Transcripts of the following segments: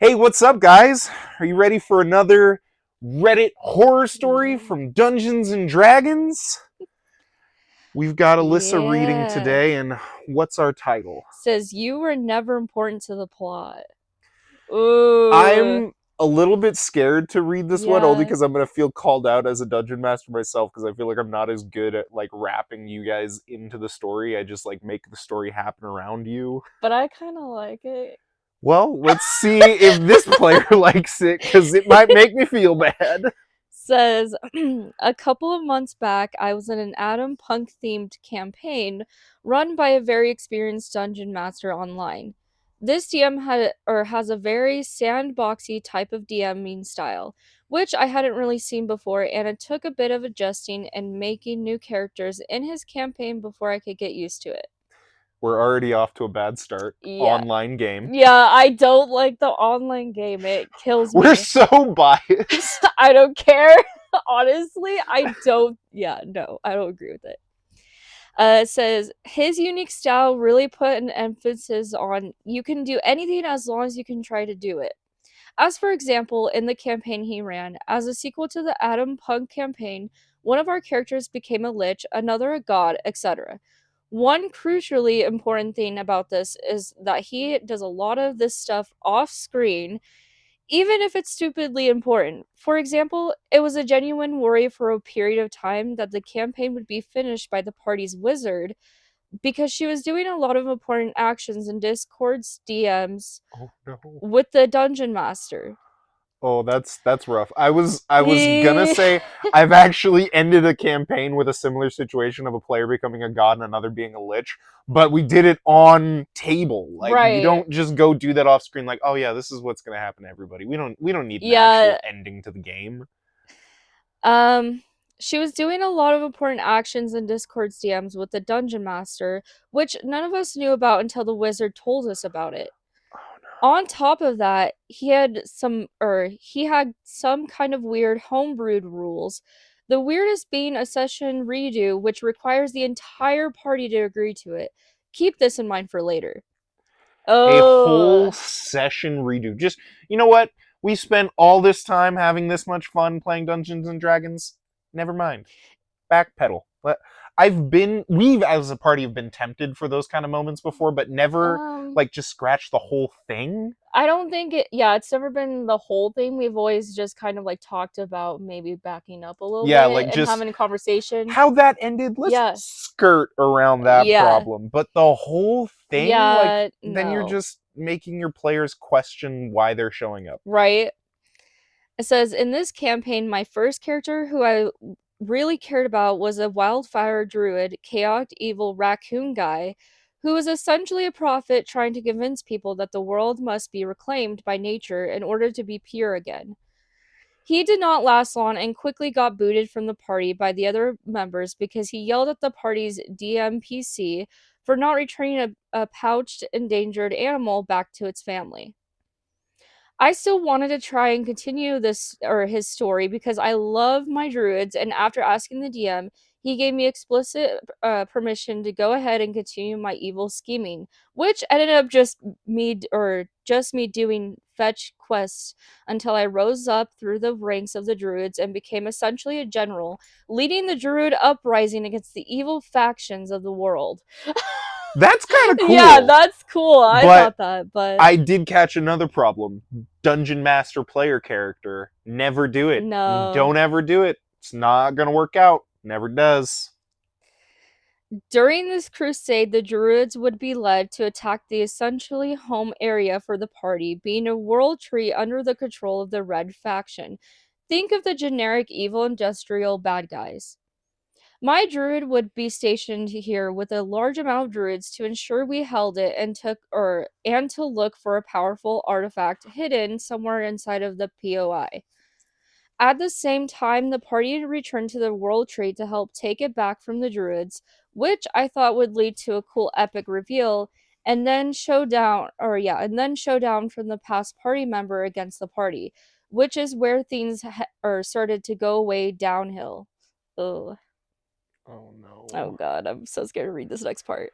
Hey, what's up, guys? Are you ready for another Reddit horror story from Dungeons and Dragons? We've got Alyssa reading Yeah. today, and what's our title? Says you were never important to the plot. Ooh. I'm a little bit scared to read this one, only Yeah. because I'm gonna feel called out as a dungeon master myself, because I feel like I'm not as good at like wrapping you guys into the story. I just like make the story happen around you. But I kind of like it. Well, let's see if this player likes it, because it might make me feel bad. Says a couple of months back, I was in an Adam Punk themed campaign run by a very experienced dungeon master online. This DM has a very sandboxy type of DMing style, which I hadn't really seen before, and it took a bit of adjusting and making new characters in his campaign before I could get used to it. We're already off to a bad start. Yeah. Online game. Yeah, I don't like the online game. It kills We're me. so biased. I don't care. Honestly, I don't. Yeah, no, I don't agree with it. It says his unique style really put an emphasis on you can do anything as long as you can try to do it. As for example, in the campaign he ran, as a sequel to the Adam Punk campaign, one of our characters became a lich, another a god, etc. One crucially important thing about this is that he does a lot of this stuff off screen, even if it's stupidly important. For example, it was a genuine worry for a period of time that the campaign would be finished by the party's wizard because she was doing a lot of important actions in Discord's DMs Oh no. with the dungeon master. Oh, that's rough. I was gonna Yeah. say I've actually ended a campaign with a similar situation of a player becoming a god and another being a lich, but we did it on table. Like you Right. don't just go do that off screen like, "Oh yeah, this is what's going to happen to everybody." We don't need an actual Yeah. ending to the game. Um she was doing a lot of important actions in Discord's DMs with the dungeon master, which none of us knew about until the wizard told us about it. Oh no. On top of that, he had some kind of weird homebrewed rules. The weirdest being a session redo, which requires the entire party to agree to it. Keep this in mind for later. A whole Oh, session redo. Just, you know what? We spent all this time having this much fun playing Dungeons and Dragons. Never mind. Backpedal. We've as a party have been tempted for those kind of moments before, but never um, like just scratch the whole thing. I don't think it's never been the whole thing. We've always just kind of like talked about maybe backing up a little Yeah, bit like and just having a conversation. how that ended, let's Yeah, skirt around that yeah, problem. But the whole thing, like, yeah, then you're no. just making your players question why they're showing up. Right? It says in this campaign, my first character who I really cared about was a wildfire druid, chaotic evil raccoon guy, who was essentially a prophet trying to convince people that the world must be reclaimed by nature in order to be pure again. He did not last long and quickly got booted from the party by the other members because he yelled at the party's DMPC for not returning a pouched endangered animal back to its family. I still wanted to try and continue this or his story because I love my druids, and after asking the DM, he gave me explicit permission to go ahead and continue my evil scheming, which ended up just me doing fetch quests until I rose up through the ranks of the druids and became essentially a general, leading the druid uprising against the evil factions of the world. That's kind of Yeah, cool. that's cool. I But thought that, but I did catch another problem. Dungeon Master player character. Never do it. no. Don't ever do it. It's not going to work out. Never does. During this crusade, the Druids would be led to attack the essentially home area for the party, being a world tree under the control of the Red faction. Think of the generic evil industrial bad guys. My druid would be stationed here with a large amount of druids to ensure we held it and to look for a powerful artifact hidden somewhere inside of the POI. At the same time, the party returned to the World Tree to help take it back from the Druids, which I thought would lead to a cool epic reveal, and then showdown from the past party member against the party, which is where started to go way downhill. Oh, Oh no. oh God, I'm so scared to read this next part.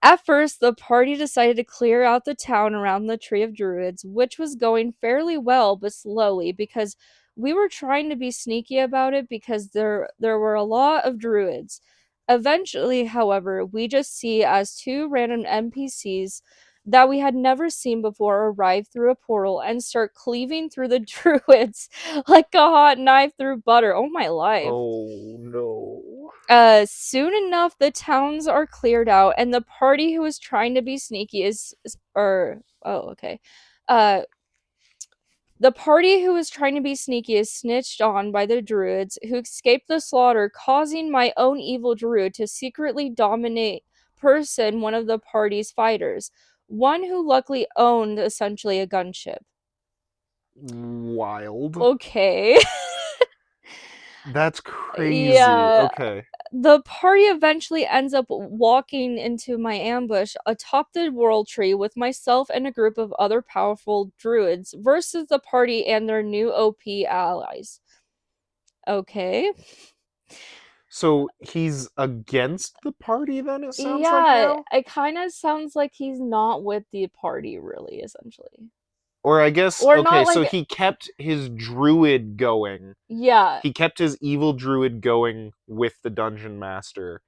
At first, the party decided to clear out the town around the Tree of Druids, which was going fairly well but slowly because we were trying to be sneaky about it because there were a lot of druids. Eventually, however, we just see as two random NPCs that we had never seen before arrive through a portal and start cleaving through the druids like a hot knife through butter. Oh my life. Oh no. Soon enough, the towns are cleared out, and the party who is trying to be sneaky or oh, okay. Uh, the party who is trying to be sneaky is snitched on by the druids, who escaped the slaughter, causing my own evil druid to secretly dominate person one of the party's fighters, one who luckily owned essentially a gunship. Wild. Okay. That's crazy. Yeah, Okay. the party eventually ends up walking into my ambush atop the world tree with myself and a group of other powerful druids versus the party and their new OP allies. Okay. So he's against the party then, it sounds like Yeah, now? it kind of sounds like he's not with the party, really, essentially. Or I guess, Or okay, not so like, he kept his druid going. yeah, He kept his evil druid going with the dungeon master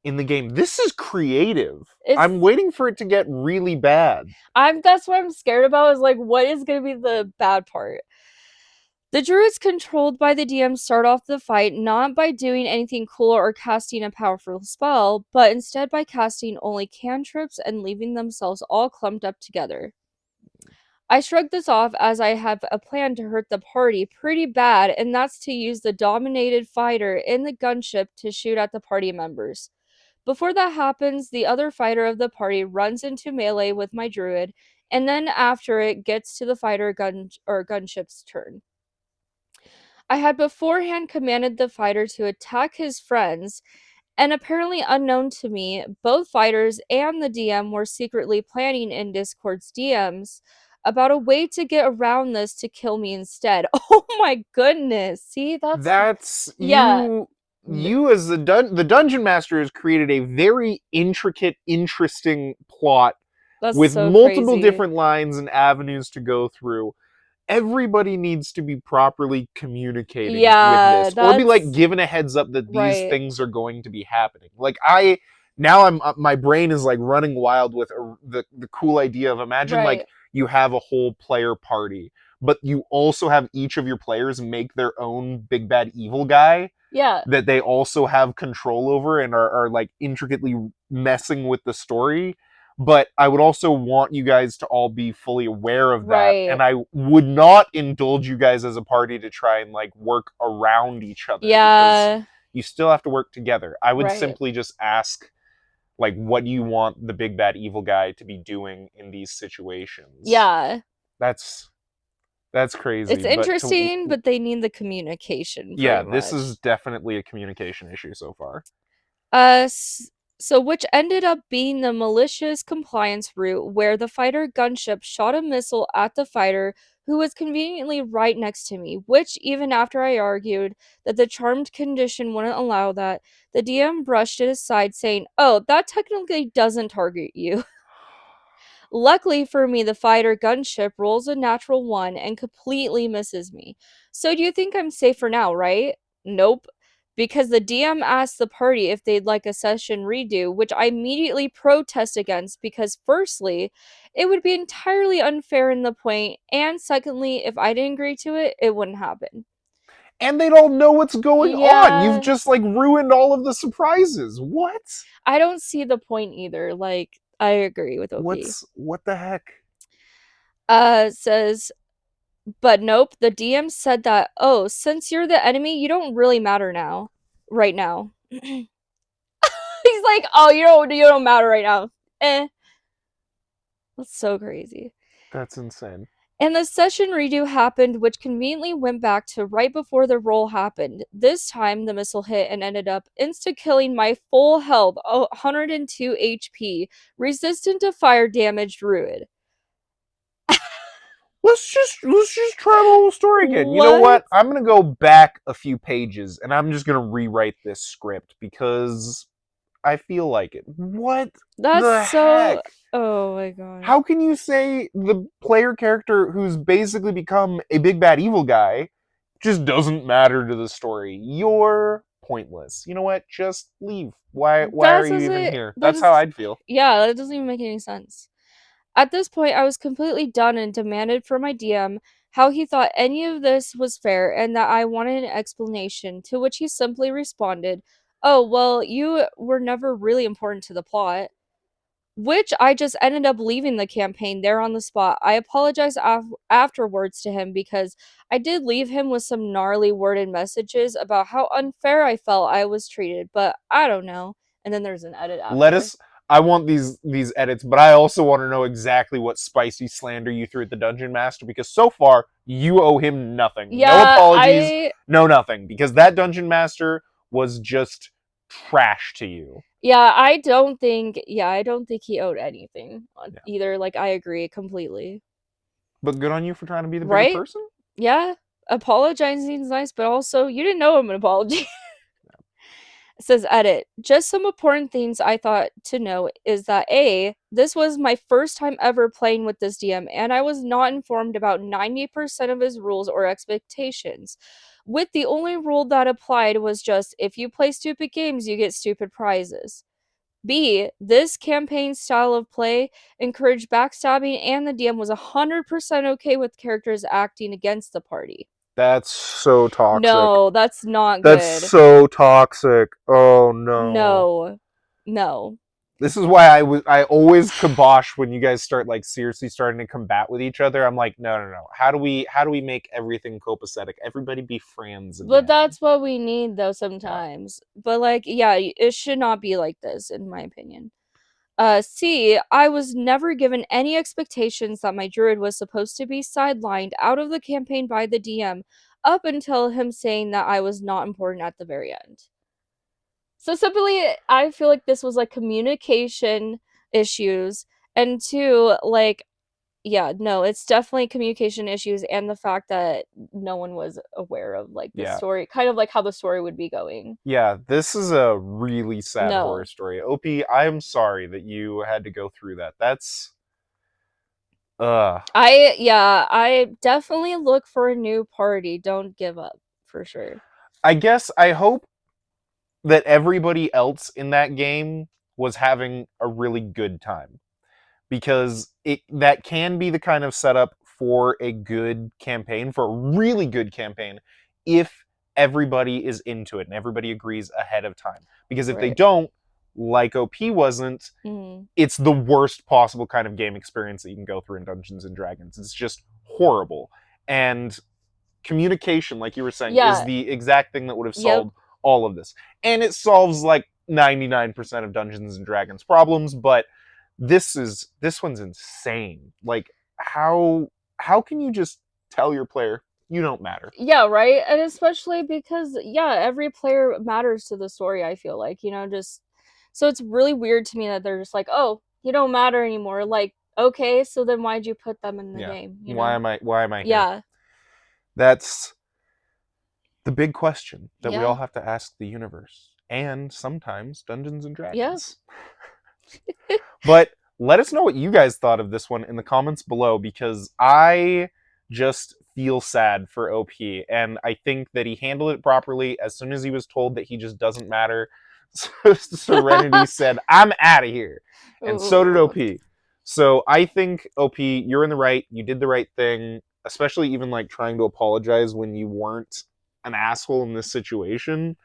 in the game. This is creative. it's. I'm waiting for it to get really bad. That's what I'm scared about is like, what is going to be the bad part? The druids controlled by the DM start off the fight not by doing anything cool or casting a powerful spell, but instead by casting only cantrips and leaving themselves all clumped up together. I shrugged this off as I have a plan to hurt the party pretty bad, and that's to use the dominated fighter in the gunship to shoot at the party members. Before that happens, the other fighter of the party runs into melee with my druid, and then after it gets to the fighter gunship's turn. I had beforehand commanded the fighter to attack his friends, and apparently unknown to me, both fighters and the DM were secretly planning in Discord's DMs about a way to get around this to kill me instead. Oh my goodness. See, That's yeah, you as the dungeon master has created a very intricate, interesting plot that's with so multiple crazy. different lines and avenues to go through. Everybody needs to be properly communicating with Yeah, this or be like that's given a heads up that these right. things are going to be happening. Like I now I'm my brain is like running wild with the cool idea of imagine like Right. you have a whole player party but you also have each of your players make their own big bad evil guy Yeah. that they also have control over and are like intricately messing with the story. But I would also want you guys to all be fully aware of that. Right. And I would not indulge you guys as a party to try and like work around each other because Yeah. you still have to work together. I would Right. simply just ask, like, what do you want the big bad evil guy to be doing in these situations? Yeah. That's that's crazy. It's But to interesting, but they need the communication yeah, pretty this is much. definitely a communication issue so far. Uh, so which ended up being the malicious compliance route where the fighter gunship shot a missile at the fighter who was conveniently right next to me, which even after I argued that the charmed condition wouldn't allow that, the DM brushed it aside saying, "Oh, that technically doesn't target you." Luckily for me, the fighter gunship rolls a natural one and completely misses me. So do you think I'm safe for now, right? Nope. Because the DM asked the party if they'd like a session redo, which I immediately protest against because, firstly, it would be entirely unfair in the point, and secondly, if I didn't agree to it, it wouldn't happen. And they don't know what's going on. You've Yeah, just like ruined all of the surprises. What? I don't see the point either. Like, I agree with OP. What the heck? Says But nope, the DM said that, oh, since you're the enemy, you don't really matter now. Right now. He's like, oh, you don't matter right now. Eh. That's so crazy. That's insane. And the session redo happened, which conveniently went back to right before the roll happened. This time, the missile hit and ended up insta killing my full health, 102 HP, resistant to fire damage druid. Let's just try the whole story again. You know What? what? I'm gonna go back a few pages and I'm just gonna rewrite this script because I feel like it. What That's the so. heck? Oh my god. How can you say the player character who's basically become a big bad evil guy just doesn't matter to the story? You're pointless. You know what? Just leave. Why That are you even doesn't. here? That That's how is. I'd feel. Yeah, that doesn't even make any sense. At this point, I was completely done and demanded from my DM how he thought any of this was fair and that I wanted an explanation, to which he simply responded, "Oh, well, you were never really important to the plot." Which I just ended up leaving the campaign there on the spot. I apologized afterwards to him because I did leave him with some gnarly worded messages about how unfair I felt I was treated, but I don't know. And then there's an edit Let after. us. I want these edits, but I also want to know exactly what spicy slander you threw at the dungeon master, because so far you owe him nothing. No Yeah, apologies, no nothing, because that dungeon master was just trash to you. I don't think he owed anything Yeah. either. Like, I agree completely. But good on you for trying to be the bigger Right? person. Yeah. Apologizing is nice, but also you didn't know him an apology. It says edit. Just some important things I thought to know is that A, this was my first time ever playing with this DM, and I was not informed about 90% of his rules or expectations. With the only rule that applied was just if you play stupid games, you get stupid prizes. B, this campaign style of play encouraged backstabbing, and the DM was 100% okay with characters acting against the party. That's so toxic. No, that's not That's good. so toxic. Oh no. No. No. This is why I always kibosh when you guys start like seriously starting to combat with each other. I'm like, no. How do we make everything copacetic? Everybody be friends But again. that's what we need though Yeah. sometimes. But like, yeah, it should not be like this in my opinion. C, I was never given any expectations that my druid was supposed to be sidelined out of the campaign by the DM up until him saying that I was not important at the very end. So simply, I feel like this was like communication issues, and two, like, yeah, no, it's definitely communication issues and the fact that no one was aware of like the Yeah. story, kind of like how the story would be going. Yeah, this is a really sad horror No. story. OP, I am sorry that you had to go through that. That's I definitely look for a new party. Don't give up for sure. I guess I hope that everybody else in that game was having a really good time, because it that can be the kind of setup for a good campaign, for a really good campaign, if everybody is into it and everybody agrees ahead of time. Because if they Right. don't, like OP wasn't, Mm. it's the worst possible kind of game experience that you can go through in Dungeons and Dragons. It's just horrible. And communication, like you were saying, is Yeah. the exact thing that would have Yep. solved all of this. And it solves like 99% of Dungeons and Dragons problems, but this one's insane. Like how can you just tell your player you don't matter? Yeah, right? And especially because yeah, every player matters to the story, I feel like, just so it's really weird to me that they're just like, "Oh, you don't matter anymore." Like, okay, so then why'd you put them in the Yeah. game, Why am I here? Yeah. That's the big question that we Yeah. all have to ask the universe and sometimes Dungeons and Yeah. Dragons. But let us know what you guys thought of this one in the comments below, because I just feel sad for OP, and I think that he handled it properly. As soon as he was told that he just doesn't matter, Serenity said, "I'm out of here," and so did Ooh. OP. So I think OP, you're in the right. You did the right thing, especially even like trying to apologize when you weren't an asshole in this situation.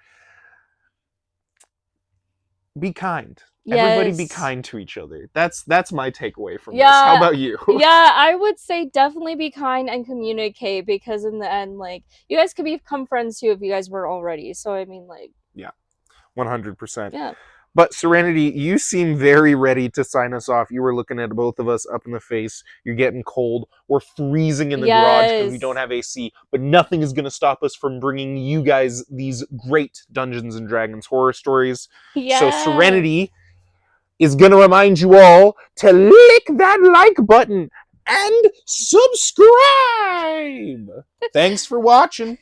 Be kind. Everybody be Yes. kind to each other. That's my takeaway from this. How Yeah. about you? Yeah, I would say definitely be kind and communicate because in the end, like, you guys could become friends too if you guys weren't already. So I mean, like, Yeah, 100%. yeah. But Serenity, you seem very ready to sign us off. You were looking at both of us up in the face. You're getting cold. We're freezing in the garage because we don't Yes. have AC. But nothing is going to stop us from bringing you guys these great Dungeons and Dragons horror stories. So Yeah. Serenity is going to remind you all to lick that like button and subscribe. Thanks for watching.